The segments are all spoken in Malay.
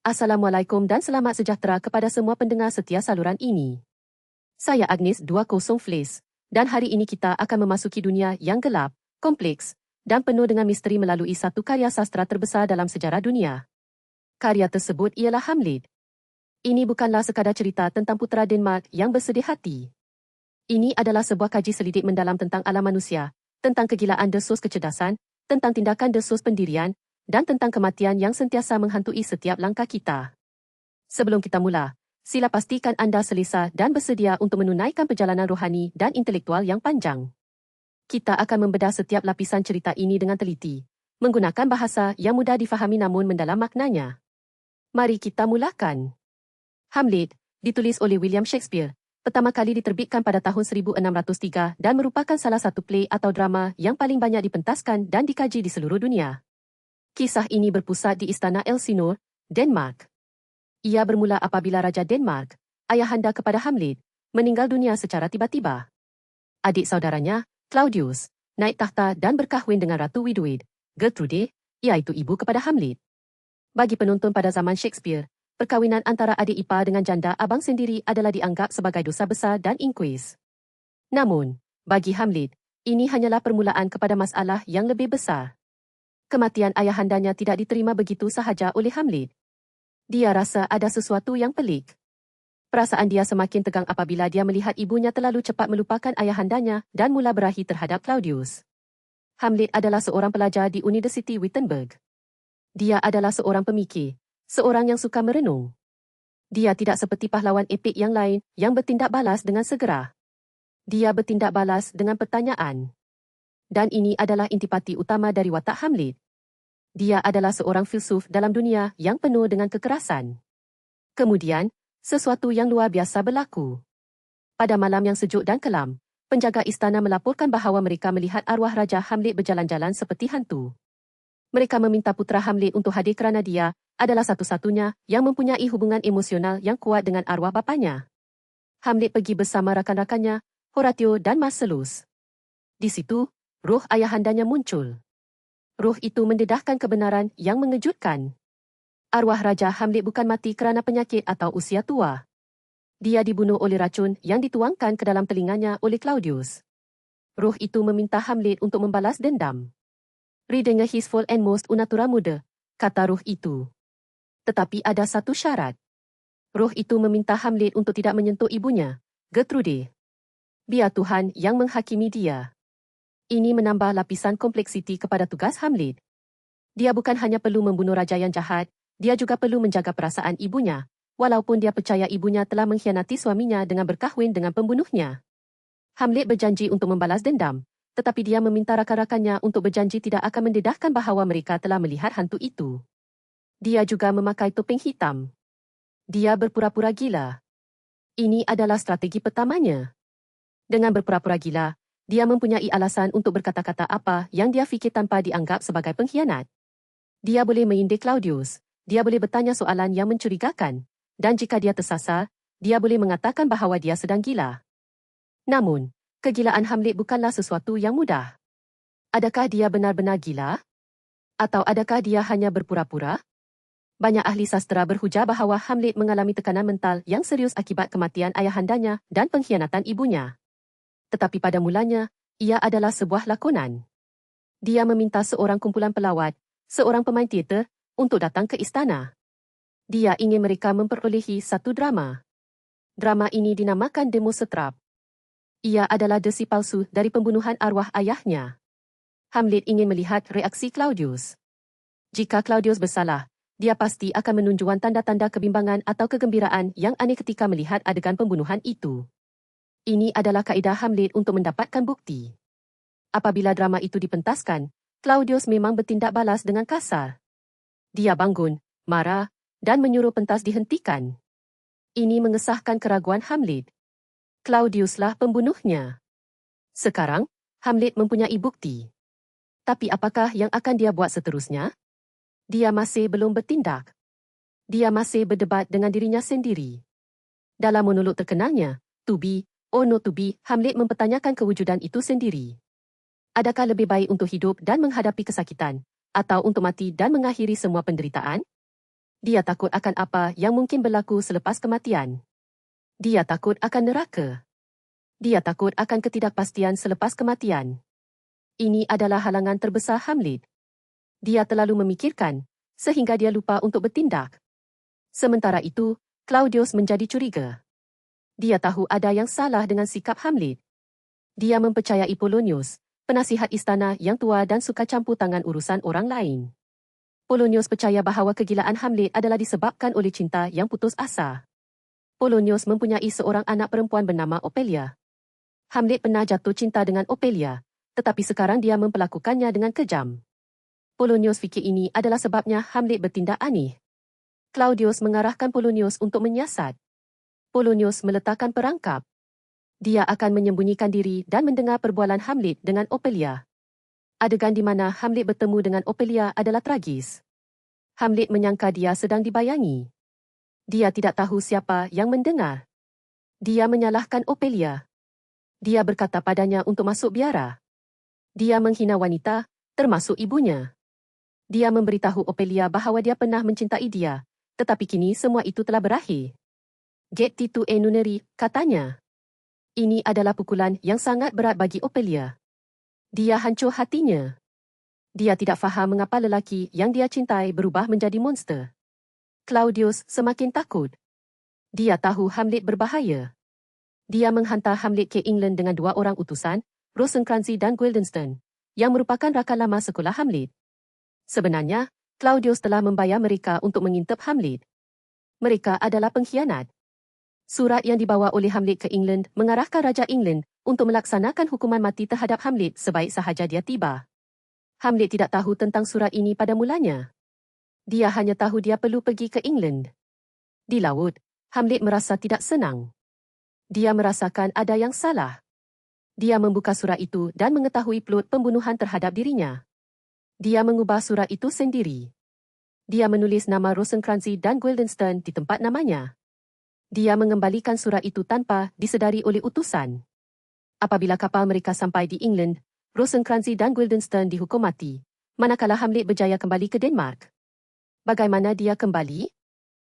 Assalamualaikum dan selamat sejahtera kepada semua pendengar setia saluran ini. Saya Agnes 20 Flis dan hari ini kita akan memasuki dunia yang gelap, kompleks dan penuh dengan misteri melalui satu karya sastra terbesar dalam sejarah dunia. Karya tersebut ialah Hamlet. Ini bukanlah sekadar cerita tentang putera Denmark yang bersedih hati. Ini adalah sebuah kaji selidik mendalam tentang alam manusia, tentang kegilaan desus kecerdasan, tentang tindakan desus pendirian, dan tentang kematian yang sentiasa menghantui setiap langkah kita. Sebelum kita mula, sila pastikan anda selesa dan bersedia untuk menunaikan perjalanan rohani dan intelektual yang panjang. Kita akan membedah setiap lapisan cerita ini dengan teliti, menggunakan bahasa yang mudah difahami namun mendalam maknanya. Mari kita mulakan. Hamlet, ditulis oleh William Shakespeare, pertama kali diterbitkan pada tahun 1603 dan merupakan salah satu play atau drama yang paling banyak dipentaskan dan dikaji di seluruh dunia. Kisah ini berpusat di Istana Elsinore, Denmark. Ia bermula apabila Raja Denmark, ayahanda kepada Hamlet, meninggal dunia secara tiba-tiba. Adik saudaranya, Claudius, naik takhta dan berkahwin dengan Ratu Widued, Gertrude, iaitu ibu kepada Hamlet. Bagi penonton pada zaman Shakespeare, perkahwinan antara adik ipar dengan janda abang sendiri adalah dianggap sebagai dosa besar dan inkuis. Namun, bagi Hamlet, ini hanyalah permulaan kepada masalah yang lebih besar. Kematian ayahandanya tidak diterima begitu sahaja oleh Hamlet. Dia rasa ada sesuatu yang pelik. Perasaan dia semakin tegang apabila dia melihat ibunya terlalu cepat melupakan ayahandanya dan mula berahi terhadap Claudius. Hamlet adalah seorang pelajar di University Wittenberg. Dia adalah seorang pemikir, seorang yang suka merenung. Dia tidak seperti pahlawan epik yang lain yang bertindak balas dengan segera. Dia bertindak balas dengan pertanyaan. Dan ini adalah intipati utama dari watak Hamlet. Dia adalah seorang filsuf dalam dunia yang penuh dengan kekerasan. Kemudian, sesuatu yang luar biasa berlaku. Pada malam yang sejuk dan kelam, penjaga istana melaporkan bahawa mereka melihat arwah Raja Hamlet berjalan-jalan seperti hantu. Mereka meminta putera Hamlet untuk hadir kerana dia adalah satu-satunya yang mempunyai hubungan emosional yang kuat dengan arwah bapanya. Hamlet pergi bersama rakan-rakannya, Horatio dan Marcellus. Di situ, roh ayahandanya muncul. Roh itu mendedahkan kebenaran yang mengejutkan. Arwah Raja Hamlet bukan mati kerana penyakit atau usia tua. Dia dibunuh oleh racun yang dituangkan ke dalam telinganya oleh Claudius. Roh itu meminta Hamlet untuk membalas dendam. Redengar his full and most unatura muda, kata roh itu. Tetapi ada satu syarat. Roh itu meminta Hamlet untuk tidak menyentuh ibunya, Gertrude. Biar Tuhan yang menghakimi dia. Ini menambah lapisan kompleksiti kepada tugas Hamlet. Dia bukan hanya perlu membunuh raja yang jahat, dia juga perlu menjaga perasaan ibunya, walaupun dia percaya ibunya telah mengkhianati suaminya dengan berkahwin dengan pembunuhnya. Hamlet berjanji untuk membalas dendam, tetapi dia meminta rakan-rakannya untuk berjanji tidak akan mendedahkan bahawa mereka telah melihat hantu itu. Dia juga memakai topeng hitam. Dia berpura-pura gila. Ini adalah strategi pertamanya. Dengan berpura-pura gila, dia mempunyai alasan untuk berkata-kata apa yang dia fikir tanpa dianggap sebagai pengkhianat. Dia boleh menyindir Claudius, dia boleh bertanya soalan yang mencurigakan, dan jika dia tersasar, dia boleh mengatakan bahawa dia sedang gila. Namun, kegilaan Hamlet bukanlah sesuatu yang mudah. Adakah dia benar-benar gila? Atau adakah dia hanya berpura-pura? Banyak ahli sastra berhujah bahawa Hamlet mengalami tekanan mental yang serius akibat kematian ayahandanya dan pengkhianatan ibunya. Tetapi pada mulanya, ia adalah sebuah lakonan. Dia meminta seorang kumpulan pelawat, seorang pemain teater, untuk datang ke istana. Dia ingin mereka memperolehi satu drama. Drama ini dinamakan Demo Setrap. Ia adalah desi palsu dari pembunuhan arwah ayahnya. Hamlet ingin melihat reaksi Claudius. Jika Claudius bersalah, dia pasti akan menunjukkan tanda-tanda kebimbangan atau kegembiraan yang aneh ketika melihat adegan pembunuhan itu. Ini adalah kaedah Hamlet untuk mendapatkan bukti. Apabila drama itu dipentaskan, Claudius memang bertindak balas dengan kasar. Dia bangun, marah, dan menyuruh pentas dihentikan. Ini mengesahkan keraguan Hamlet. Claudiuslah pembunuhnya. Sekarang, Hamlet mempunyai bukti. Tapi apakah yang akan dia buat seterusnya? Dia masih belum bertindak. Dia masih berdebat dengan dirinya sendiri. Dalam monolog terkenalnya, To Be or Not to Be, Hamlet mempertanyakan kewujudan itu sendiri. Adakah lebih baik untuk hidup dan menghadapi kesakitan, atau untuk mati dan mengakhiri semua penderitaan? Dia takut akan apa yang mungkin berlaku selepas kematian. Dia takut akan neraka. Dia takut akan ketidakpastian selepas kematian. Ini adalah halangan terbesar Hamlet. Dia terlalu memikirkan, sehingga dia lupa untuk bertindak. Sementara itu, Claudius menjadi curiga. Dia tahu ada yang salah dengan sikap Hamlet. Dia mempercayai Polonius, penasihat istana yang tua dan suka campur tangan urusan orang lain. Polonius percaya bahawa kegilaan Hamlet adalah disebabkan oleh cinta yang putus asa. Polonius mempunyai seorang anak perempuan bernama Ophelia. Hamlet pernah jatuh cinta dengan Ophelia, tetapi sekarang dia memperlakukannya dengan kejam. Polonius fikir ini adalah sebabnya Hamlet bertindak aneh. Claudius mengarahkan Polonius untuk menyiasat. Polonius meletakkan perangkap. Dia akan menyembunyikan diri dan mendengar perbualan Hamlet dengan Ophelia. Adegan di mana Hamlet bertemu dengan Ophelia adalah tragis. Hamlet menyangka dia sedang dibayangi. Dia tidak tahu siapa yang mendengar. Dia menyalahkan Ophelia. Dia berkata padanya untuk masuk biara. Dia menghina wanita, termasuk ibunya. Dia memberitahu Ophelia bahawa dia pernah mencintai dia, tetapi kini semua itu telah berakhir. Get titu nuneri, katanya. Ini adalah pukulan yang sangat berat bagi Ophelia. Dia hancur hatinya. Dia tidak faham mengapa lelaki yang dia cintai berubah menjadi monster. Claudius semakin takut. Dia tahu Hamlet berbahaya. Dia menghantar Hamlet ke England dengan 2 orang utusan, Rosencrantz dan Guildenstern, yang merupakan rakan lama sekolah Hamlet. Sebenarnya, Claudius telah membayar mereka untuk mengintip Hamlet. Mereka adalah pengkhianat. Surat yang dibawa oleh Hamlet ke England mengarahkan Raja England untuk melaksanakan hukuman mati terhadap Hamlet sebaik sahaja dia tiba. Hamlet tidak tahu tentang surat ini pada mulanya. Dia hanya tahu dia perlu pergi ke England. Di laut, Hamlet merasa tidak senang. Dia merasakan ada yang salah. Dia membuka surat itu dan mengetahui plot pembunuhan terhadap dirinya. Dia mengubah surat itu sendiri. Dia menulis nama Rosencrantz dan Guildenstern di tempat namanya. Dia mengembalikan surat itu tanpa disedari oleh utusan. Apabila kapal mereka sampai di England, Rosencrantz dan Guildenstern dihukum mati, manakala Hamlet berjaya kembali ke Denmark. Bagaimana dia kembali?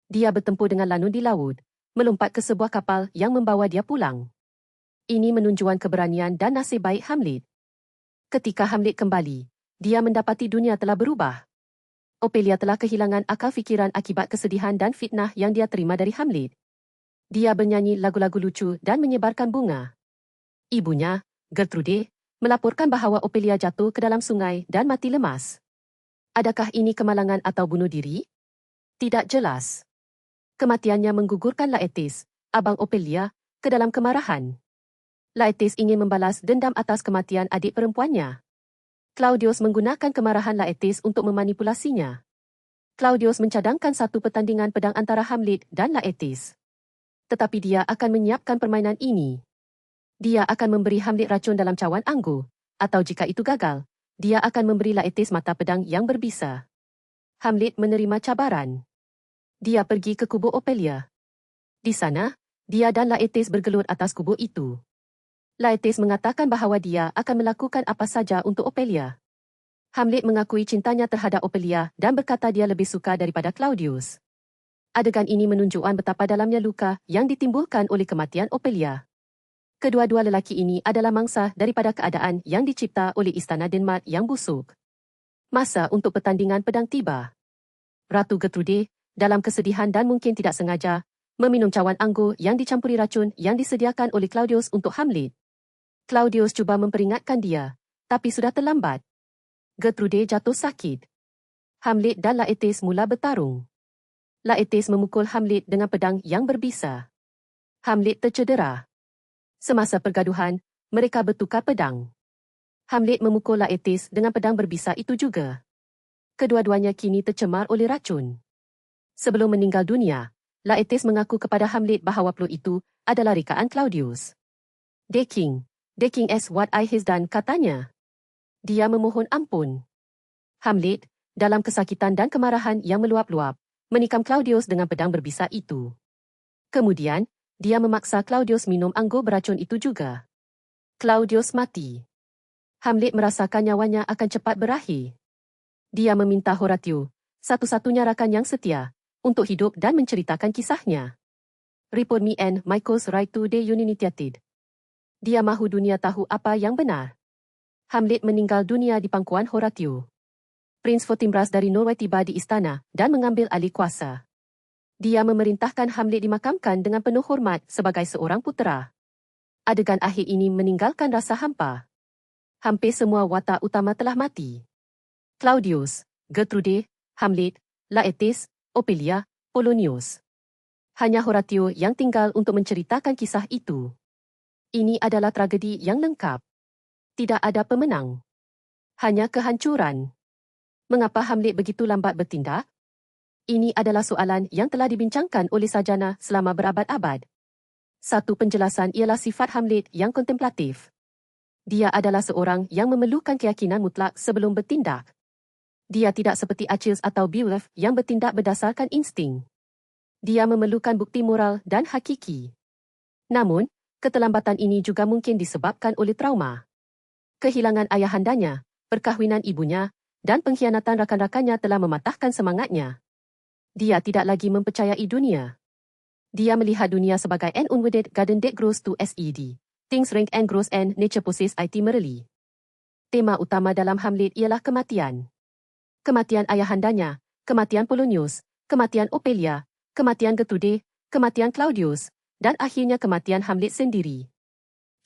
Dia bertempur dengan lanun di laut, melompat ke sebuah kapal yang membawa dia pulang. Ini menunjukkan keberanian dan nasib baik Hamlet. Ketika Hamlet kembali, dia mendapati dunia telah berubah. Ophelia telah kehilangan akal fikiran akibat kesedihan dan fitnah yang dia terima dari Hamlet. Dia bernyanyi lagu-lagu lucu dan menyebarkan bunga. Ibunya, Gertrude, melaporkan bahawa Ophelia jatuh ke dalam sungai dan mati lemas. Adakah ini kemalangan atau bunuh diri? Tidak jelas. Kematiannya menggugurkan Laertes, abang Ophelia, ke dalam kemarahan. Laertes ingin membalas dendam atas kematian adik perempuannya. Claudius menggunakan kemarahan Laertes untuk memanipulasinya. Claudius mencadangkan satu pertandingan pedang antara Hamlet dan Laertes. Tetapi dia akan menyiapkan permainan ini. Dia akan memberi Hamlet racun dalam cawan anggur, atau jika itu gagal, dia akan memberi Laertes mata pedang yang berbisa. Hamlet menerima cabaran. Dia pergi ke kubur Ophelia. Di sana, dia dan Laertes bergelut atas kubur itu. Laertes mengatakan bahawa dia akan melakukan apa saja untuk Ophelia. Hamlet mengakui cintanya terhadap Ophelia dan berkata dia lebih suka daripada Claudius. Adegan ini menunjukkan betapa dalamnya luka yang ditimbulkan oleh kematian Ophelia. Kedua-dua lelaki ini adalah mangsa daripada keadaan yang dicipta oleh istana Denmark yang busuk. Masa untuk pertandingan pedang tiba. Ratu Gertrude, dalam kesedihan dan mungkin tidak sengaja, meminum cawan anggur yang dicampuri racun yang disediakan oleh Claudius untuk Hamlet. Claudius cuba memperingatkan dia, tapi sudah terlambat. Gertrude jatuh sakit. Hamlet dan Laertes mula bertarung. Laertes memukul Hamlet dengan pedang yang berbisa. Hamlet tercedera. Semasa pergaduhan, mereka bertukar pedang. Hamlet memukul Laertes dengan pedang berbisa itu juga. Kedua-duanya kini tercemar oleh racun. Sebelum meninggal dunia, Laertes mengaku kepada Hamlet bahawa plot itu adalah rekaan Claudius. "The King is what I has done," katanya. Dia memohon ampun. Hamlet, dalam kesakitan dan kemarahan yang meluap-luap, menikam Claudius dengan pedang berbisa itu. Kemudian, dia memaksa Claudius minum anggur beracun itu juga. Claudius mati. Hamlet merasakan nyawanya akan cepat berakhir. Dia meminta Horatio, satu-satunya rakan yang setia, untuk hidup dan menceritakan kisahnya. Report me and Michael's right to the unitated. Dia mahu dunia tahu apa yang benar. Hamlet meninggal dunia di pangkuan Horatio. Prince Fortinbras dari Norway tiba di istana dan mengambil alih kuasa. Dia memerintahkan Hamlet dimakamkan dengan penuh hormat sebagai seorang putera. Adegan akhir ini meninggalkan rasa hampa. Hampir semua watak utama telah mati. Claudius, Gertrude, Hamlet, Laertes, Ophelia, Polonius. Hanya Horatio yang tinggal untuk menceritakan kisah itu. Ini adalah tragedi yang lengkap. Tidak ada pemenang. Hanya kehancuran. Mengapa Hamlet begitu lambat bertindak? Ini adalah soalan yang telah dibincangkan oleh sarjana selama berabad-abad. Satu penjelasan ialah sifat Hamlet yang kontemplatif. Dia adalah seorang yang memerlukan keyakinan mutlak sebelum bertindak. Dia tidak seperti Achilles atau Beowulf yang bertindak berdasarkan insting. Dia memerlukan bukti moral dan hakiki. Namun, keterlambatan ini juga mungkin disebabkan oleh trauma. Kehilangan ayahandanya, perkahwinan ibunya, dan pengkhianatan rakan-rakannya telah mematahkan semangatnya. Dia tidak lagi mempercayai dunia. Dia melihat dunia sebagai an unwedded garden that grows to SED. Things rank and grows and nature possesses it merely. Tema utama dalam Hamlet ialah kematian. Kematian ayahandanya, kematian Polonius, kematian Ophelia, kematian Gertrude, kematian Claudius, dan akhirnya kematian Hamlet sendiri.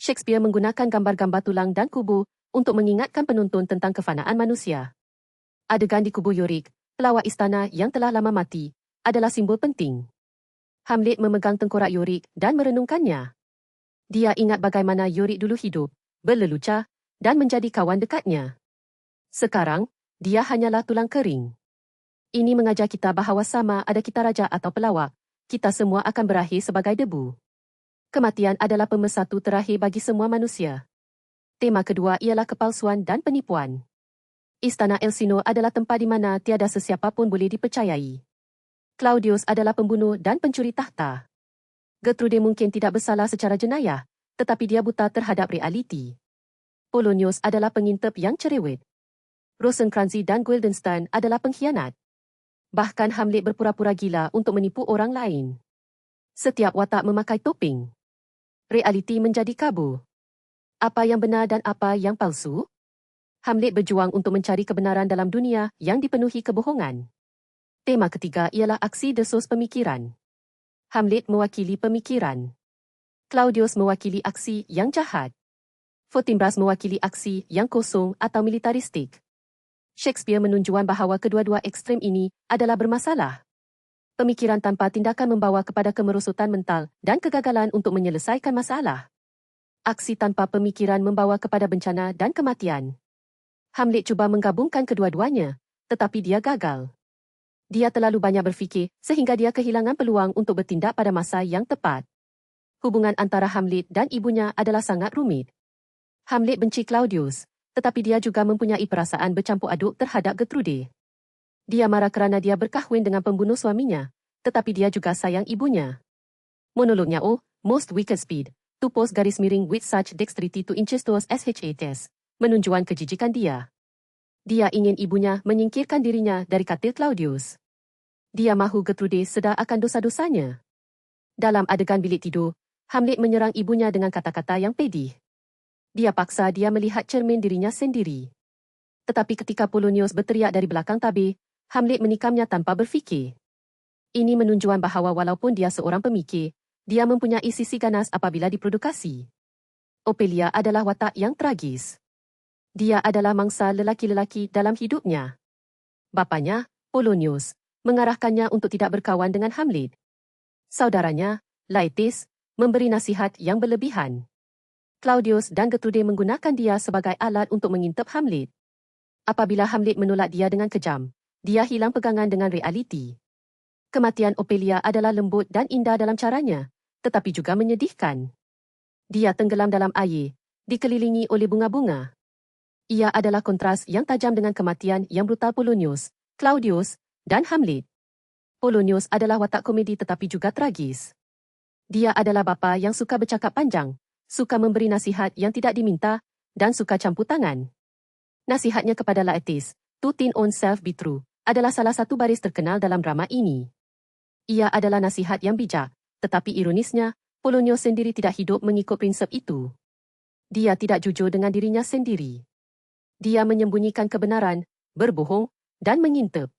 Shakespeare menggunakan gambar-gambar tulang dan kubur untuk mengingatkan penonton tentang kefanaan manusia. Adegan di kubur Yorick, pelawak istana yang telah lama mati, adalah simbol penting. Hamlet memegang tengkorak Yorick dan merenungkannya. Dia ingat bagaimana Yorick dulu hidup, berlelucah, dan menjadi kawan dekatnya. Sekarang, dia hanyalah tulang kering. Ini mengajar kita bahawa sama ada kita raja atau pelawak, kita semua akan berakhir sebagai debu. Kematian adalah pemersatu terakhir bagi semua manusia. Tema kedua ialah kepalsuan dan penipuan. Istana Elsinore adalah tempat di mana tiada sesiapa pun boleh dipercayai. Claudius adalah pembunuh dan pencuri tahta. Gertrude mungkin tidak bersalah secara jenayah, tetapi dia buta terhadap realiti. Polonius adalah pengintip yang cerewet. Rosencrantz dan Guildenstern adalah pengkhianat. Bahkan Hamlet berpura-pura gila untuk menipu orang lain. Setiap watak memakai topeng. Realiti menjadi kabur. Apa yang benar dan apa yang palsu? Hamlet berjuang untuk mencari kebenaran dalam dunia yang dipenuhi kebohongan. Tema ketiga ialah aksi desus pemikiran. Hamlet mewakili pemikiran. Claudius mewakili aksi yang jahat. Fortinbras mewakili aksi yang kosong atau militaristik. Shakespeare menunjukkan bahawa kedua-dua ekstrem ini adalah bermasalah. Pemikiran tanpa tindakan membawa kepada kemerosotan mental dan kegagalan untuk menyelesaikan masalah. Aksi tanpa pemikiran membawa kepada bencana dan kematian. Hamlet cuba menggabungkan kedua-duanya, tetapi dia gagal. Dia terlalu banyak berfikir sehingga dia kehilangan peluang untuk bertindak pada masa yang tepat. Hubungan antara Hamlet dan ibunya adalah sangat rumit. Hamlet benci Claudius, tetapi dia juga mempunyai perasaan bercampur aduk terhadap Gertrude. Dia marah kerana dia berkahwin dengan pembunuh suaminya, tetapi dia juga sayang ibunya. Monolognya most wicked speed, to post garis miring with such dexterity to incestuous SHATS, menunjukkan kejijikan dia. Dia ingin ibunya menyingkirkan dirinya dari katil Claudius. Dia mahu Gertrude sedar akan dosa-dosanya. Dalam adegan bilik tidur, Hamlet menyerang ibunya dengan kata-kata yang pedih. Dia paksa dia melihat cermin dirinya sendiri. Tetapi ketika Polonius berteriak dari belakang tabir, Hamlet menikamnya tanpa berfikir. Ini menunjukkan bahawa walaupun dia seorang pemikir, dia mempunyai sisi ganas apabila diprovokasi. Ophelia adalah watak yang tragis. Dia adalah mangsa lelaki-lelaki dalam hidupnya. Bapanya, Polonius, mengarahkannya untuk tidak berkawan dengan Hamlet. Saudaranya, Laertes, memberi nasihat yang berlebihan. Claudius dan Gertrude menggunakan dia sebagai alat untuk mengintip Hamlet. Apabila Hamlet menolak dia dengan kejam, dia hilang pegangan dengan realiti. Kematian Ophelia adalah lembut dan indah dalam caranya, tetapi juga menyedihkan. Dia tenggelam dalam air, dikelilingi oleh bunga-bunga. Ia adalah kontras yang tajam dengan kematian yang brutal Polonius, Claudius, dan Hamlet. Polonius adalah watak komedi tetapi juga tragis. Dia adalah bapa yang suka bercakap panjang, suka memberi nasihat yang tidak diminta, dan suka campur tangan. Nasihatnya kepada Laertes, to thine own self be true, adalah salah satu baris terkenal dalam drama ini. Ia adalah nasihat yang bijak, tetapi ironisnya, Polonius sendiri tidak hidup mengikut prinsip itu. Dia tidak jujur dengan dirinya sendiri. Dia menyembunyikan kebenaran, berbohong, dan mengintip.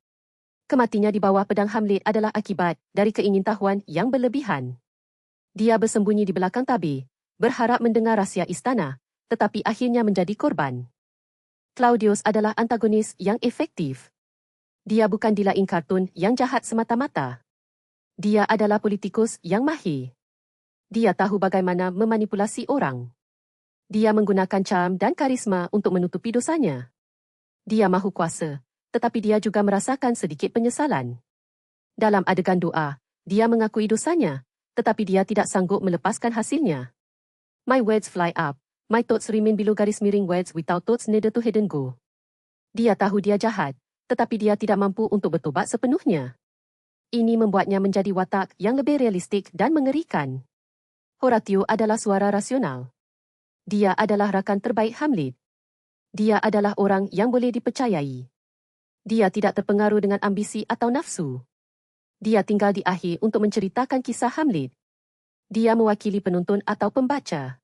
Kematinya di bawah pedang Hamlet adalah akibat dari keingintahuan yang berlebihan. Dia bersembunyi di belakang tabir, berharap mendengar rahsia istana, tetapi akhirnya menjadi korban. Claudius adalah antagonis yang efektif. Dia bukan dilain kartun yang jahat semata-mata. Dia adalah politikus yang mahir. Dia tahu bagaimana memanipulasi orang. Dia menggunakan charm dan karisma untuk menutupi dosanya. Dia mahu kuasa, tetapi dia juga merasakan sedikit penyesalan. Dalam adegan doa, dia mengakui dosanya, tetapi dia tidak sanggup melepaskan hasilnya. My words fly up, my thoughts remain below garis miring words without thoughts neither to head and go. Dia tahu dia jahat, tetapi dia tidak mampu untuk bertobat sepenuhnya. Ini membuatnya menjadi watak yang lebih realistik dan mengerikan. Horatio adalah suara rasional. Dia adalah rakan terbaik Hamlet. Dia adalah orang yang boleh dipercayai. Dia tidak terpengaruh dengan ambisi atau nafsu. Dia tinggal di akhir untuk menceritakan kisah Hamlet. Dia mewakili penonton atau pembaca.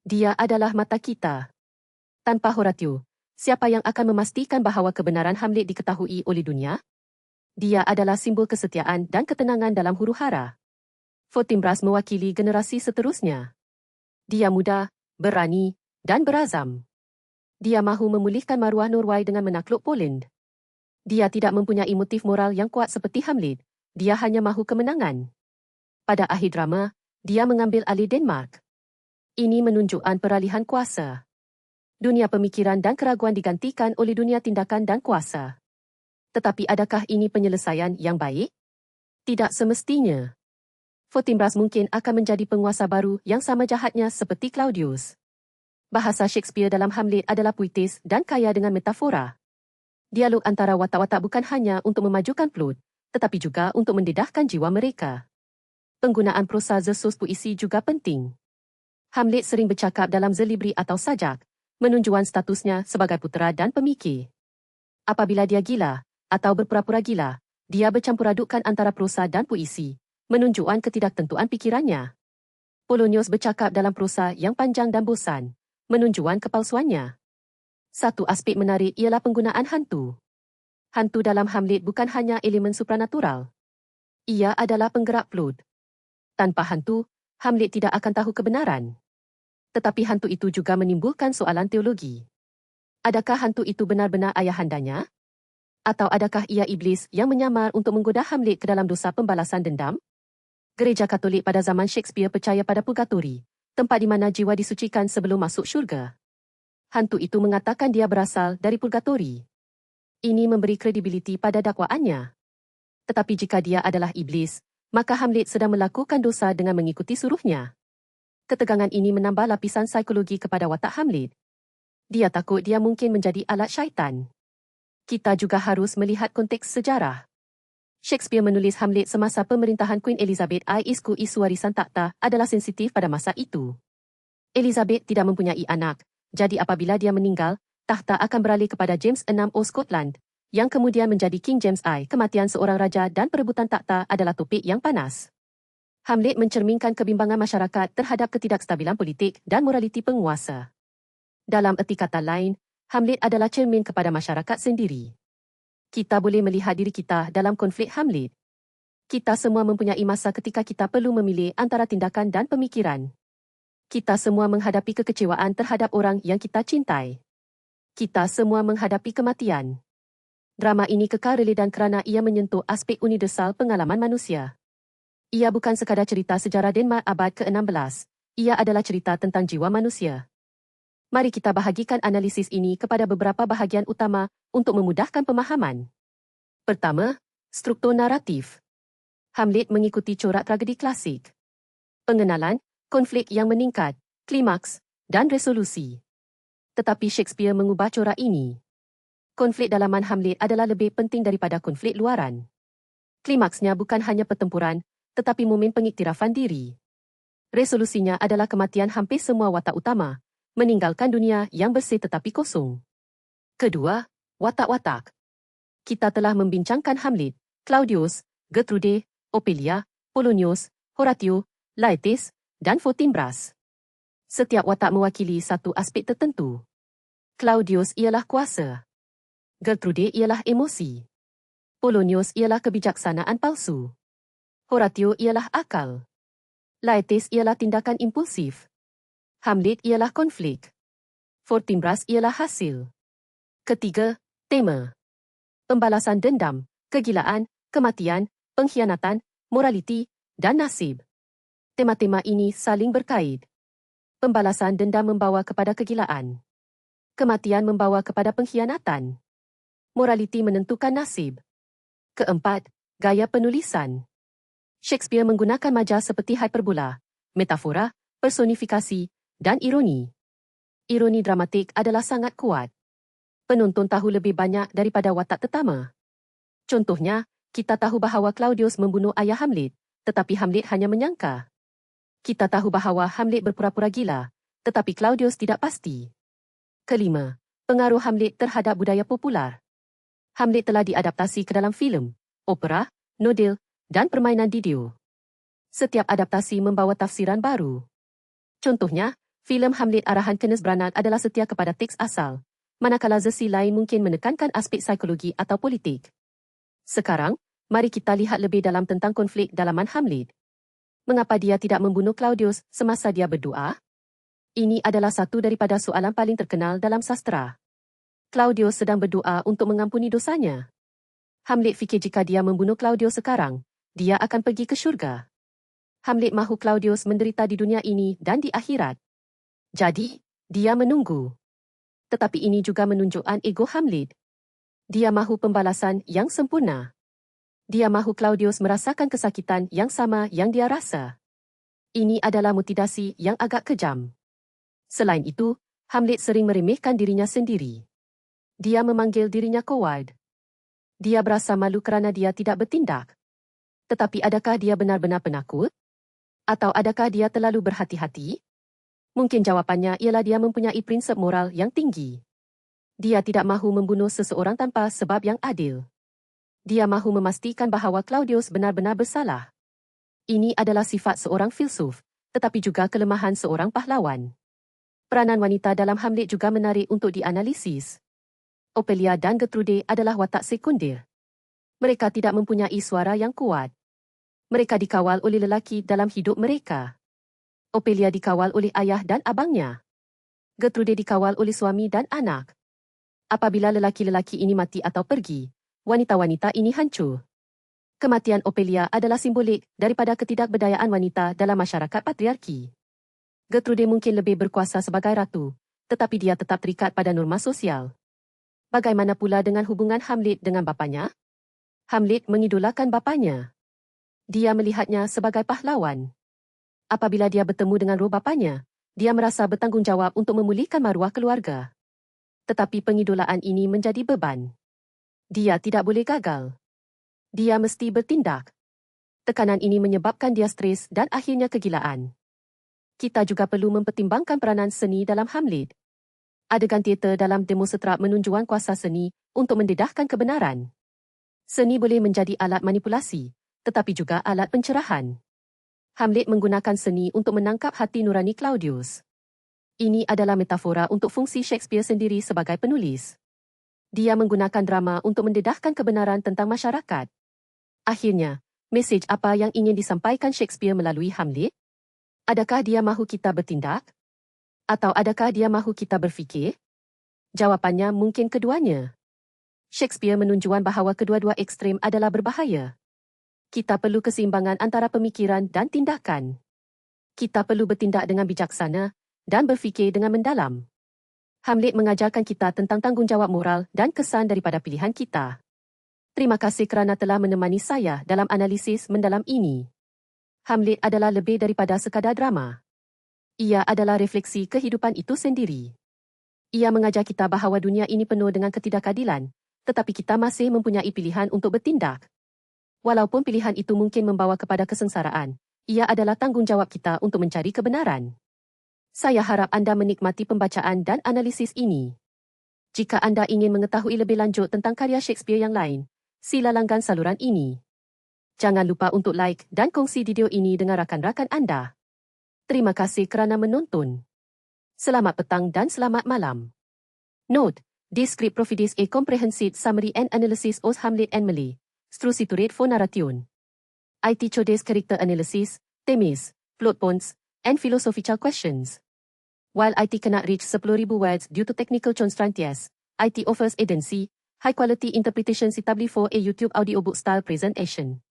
Dia adalah mata kita. Tanpa Horatio, siapa yang akan memastikan bahawa kebenaran Hamlet diketahui oleh dunia? Dia adalah simbol kesetiaan dan ketenangan dalam huru-hara. Fortinbras mewakili generasi seterusnya. Dia muda, berani, dan berazam. Dia mahu memulihkan maruah Norway dengan menakluk Poland. Dia tidak mempunyai motif moral yang kuat seperti Hamlet. Dia hanya mahu kemenangan. Pada akhir drama, dia mengambil alih Denmark. Ini menunjukkan peralihan kuasa. Dunia pemikiran dan keraguan digantikan oleh dunia tindakan dan kuasa. Tetapi adakah ini penyelesaian yang baik? Tidak semestinya. Fortinbras mungkin akan menjadi penguasa baru yang sama jahatnya seperti Claudius. Bahasa Shakespeare dalam Hamlet adalah puitis dan kaya dengan metafora. Dialog antara watak-watak bukan hanya untuk memajukan plot, tetapi juga untuk mendedahkan jiwa mereka. Penggunaan prosa versus puisi juga penting. Hamlet sering bercakap dalam zelibri atau sajak, menunjukkan statusnya sebagai putera dan pemikir. Apabila dia gila, atau berpura-pura gila, dia bercampur adukkan antara prosa dan puisi, menunjukkan ketidaktentuan pikirannya. Polonius bercakap dalam prosa yang panjang dan bosan, menunjukkan kepalsuannya. Satu aspek menarik ialah penggunaan hantu. Hantu dalam Hamlet bukan hanya elemen supranatural. Ia adalah penggerak plot. Tanpa hantu, Hamlet tidak akan tahu kebenaran. Tetapi hantu itu juga menimbulkan soalan teologi. Adakah hantu itu benar-benar ayahandanya? Atau adakah ia iblis yang menyamar untuk menggoda Hamlet ke dalam dosa pembalasan dendam? Gereja Katolik pada zaman Shakespeare percaya pada purgatori, tempat di mana jiwa disucikan sebelum masuk syurga. Hantu itu mengatakan dia berasal dari purgatori. Ini memberi kredibiliti pada dakwaannya. Tetapi jika dia adalah iblis, maka Hamlet sedang melakukan dosa dengan mengikuti suruhnya. Ketegangan ini menambah lapisan psikologi kepada watak Hamlet. Dia takut dia mungkin menjadi alat syaitan. Kita juga harus melihat konteks sejarah. Shakespeare menulis Hamlet semasa pemerintahan Queen Elizabeth I. Isu warisan takhta adalah sensitif pada masa itu. Elizabeth tidak mempunyai anak, jadi apabila dia meninggal, takhta akan beralih kepada James VI of Scotland, yang kemudian menjadi King James I. Kematian seorang raja dan perebutan takhta adalah topik yang panas. Hamlet mencerminkan kebimbangan masyarakat terhadap ketidakstabilan politik dan moraliti penguasa. Dalam erti kata lain, Hamlet adalah cermin kepada masyarakat sendiri. Kita boleh melihat diri kita dalam konflik Hamlet. Kita semua mempunyai masa ketika kita perlu memilih antara tindakan dan pemikiran. Kita semua menghadapi kekecewaan terhadap orang yang kita cintai. Kita semua menghadapi kematian. Drama ini kekal relevan kerana ia menyentuh aspek universal pengalaman manusia. Ia bukan sekadar cerita sejarah Denmark abad ke-16. Ia adalah cerita tentang jiwa manusia. Mari kita bahagikan analisis ini kepada beberapa bahagian utama untuk memudahkan pemahaman. Pertama, struktur naratif. Hamlet mengikuti corak tragedi klasik. Pengenalan, konflik yang meningkat, klimaks, dan resolusi. Tetapi Shakespeare mengubah corak ini. Konflik dalaman Hamlet adalah lebih penting daripada konflik luaran. Klimaksnya bukan hanya pertempuran, tetapi momen pengiktirafan diri. Resolusinya adalah kematian hampir semua watak utama, meninggalkan dunia yang bersih tetapi kosong. Kedua, watak-watak. Kita telah membincangkan Hamlet, Claudius, Gertrude, Ophelia, Polonius, Horatio, Laertes, dan Fortinbras. Setiap watak mewakili satu aspek tertentu. Claudius ialah kuasa. Gertrude ialah emosi. Polonius ialah kebijaksanaan palsu. Horatio ialah akal. Laertes ialah tindakan impulsif. Hamlet ialah konflik. Fortinbras ialah hasil. Ketiga, tema. Pembalasan dendam, kegilaan, kematian, pengkhianatan, moraliti, dan nasib. Tema-tema ini saling berkait. Pembalasan dendam membawa kepada kegilaan. Kematian membawa kepada pengkhianatan. Moraliti menentukan nasib. Keempat, gaya penulisan. Shakespeare menggunakan majaz seperti hyperbola, metafora, personifikasi, dan ironi. Ironi dramatik adalah sangat kuat. Penonton tahu lebih banyak daripada watak terutama. Contohnya, kita tahu bahawa Claudius membunuh ayah Hamlet, tetapi Hamlet hanya menyangka. Kita tahu bahawa Hamlet berpura-pura gila, tetapi Claudius tidak pasti. Kelima, pengaruh Hamlet terhadap budaya popular. Hamlet telah diadaptasi ke dalam filem, opera, nodel, dan permainan video. Setiap adaptasi membawa tafsiran baru. Contohnya, filem Hamlet arahan Kenneth Branagh adalah setia kepada teks asal, manakala versi lain mungkin menekankan aspek psikologi atau politik. Sekarang, mari kita lihat lebih dalam tentang konflik dalaman Hamlet. Mengapa dia tidak membunuh Claudius semasa dia berdoa? Ini adalah satu daripada soalan paling terkenal dalam sastra. Claudius sedang berdoa untuk mengampuni dosanya. Hamlet fikir jika dia membunuh Claudius sekarang, dia akan pergi ke syurga. Hamlet mahu Claudius menderita di dunia ini dan di akhirat. Jadi, dia menunggu. Tetapi ini juga menunjukkan ego Hamlet. Dia mahu pembalasan yang sempurna. Dia mahu Claudius merasakan kesakitan yang sama yang dia rasa. Ini adalah motivasi yang agak kejam. Selain itu, Hamlet sering meremehkan dirinya sendiri. Dia memanggil dirinya coward. Dia berasa malu kerana dia tidak bertindak. Tetapi adakah dia benar-benar penakut? Atau adakah dia terlalu berhati-hati? Mungkin jawapannya ialah dia mempunyai prinsip moral yang tinggi. Dia tidak mahu membunuh seseorang tanpa sebab yang adil. Dia mahu memastikan bahawa Claudius benar-benar bersalah. Ini adalah sifat seorang filsuf, tetapi juga kelemahan seorang pahlawan. Peranan wanita dalam Hamlet juga menarik untuk dianalisis. Ophelia dan Gertrude adalah watak sekunder. Mereka tidak mempunyai suara yang kuat. Mereka dikawal oleh lelaki dalam hidup mereka. Ophelia dikawal oleh ayah dan abangnya. Gertrude dikawal oleh suami dan anak. Apabila lelaki-lelaki ini mati atau pergi, wanita-wanita ini hancur. Kematian Ophelia adalah simbolik daripada ketidakberdayaan wanita dalam masyarakat patriarki. Gertrude mungkin lebih berkuasa sebagai ratu, tetapi dia tetap terikat pada norma sosial. Bagaimana pula dengan hubungan Hamlet dengan bapanya? Hamlet mengidolakan bapanya. Dia melihatnya sebagai pahlawan. Apabila dia bertemu dengan roh bapanya, dia merasa bertanggungjawab untuk memulihkan maruah keluarga. Tetapi pengidolaan ini menjadi beban. Dia tidak boleh gagal. Dia mesti bertindak. Tekanan ini menyebabkan dia stres dan akhirnya kegilaan. Kita juga perlu mempertimbangkan peranan seni dalam Hamlet. Adegan teater dalam demonstrat menunjukkan kuasa seni untuk mendedahkan kebenaran. Seni boleh menjadi alat manipulasi, tetapi juga alat pencerahan. Hamlet menggunakan seni untuk menangkap hati nurani Claudius. Ini adalah metafora untuk fungsi Shakespeare sendiri sebagai penulis. Dia menggunakan drama untuk mendedahkan kebenaran tentang masyarakat. Akhirnya, mesej apa yang ingin disampaikan Shakespeare melalui Hamlet? Adakah dia mahu kita bertindak? Atau adakah dia mahu kita berfikir? Jawapannya mungkin keduanya. Shakespeare menunjukkan bahawa kedua-dua ekstrem adalah berbahaya. Kita perlu keseimbangan antara pemikiran dan tindakan. Kita perlu bertindak dengan bijaksana dan berfikir dengan mendalam. Hamlet mengajarkan kita tentang tanggungjawab moral dan kesan daripada pilihan kita. Terima kasih kerana telah menemani saya dalam analisis mendalam ini. Hamlet adalah lebih daripada sekadar drama. Ia adalah refleksi kehidupan itu sendiri. Ia mengajar kita bahawa dunia ini penuh dengan ketidakadilan, tetapi kita masih mempunyai pilihan untuk bertindak. Walaupun pilihan itu mungkin membawa kepada kesengsaraan, ia adalah tanggungjawab kita untuk mencari kebenaran. Saya harap anda menikmati pembacaan dan analisis ini. Jika anda ingin mengetahui lebih lanjut tentang karya Shakespeare yang lain, sila langgan saluran ini. Jangan lupa untuk like dan kongsi video ini dengan rakan-rakan anda. Terima kasih kerana menonton. Selamat petang dan selamat malam. Note, this script provides a comprehensive summary and analysis of Hamlet and Malay, structured for narration. IT chooses character analysis, themes, plot points, and philosophical questions. While IT cannot reach 10,000 words due to technical constraints, IT offers agency, high-quality interpretation suitably for a YouTube audiobook-style presentation.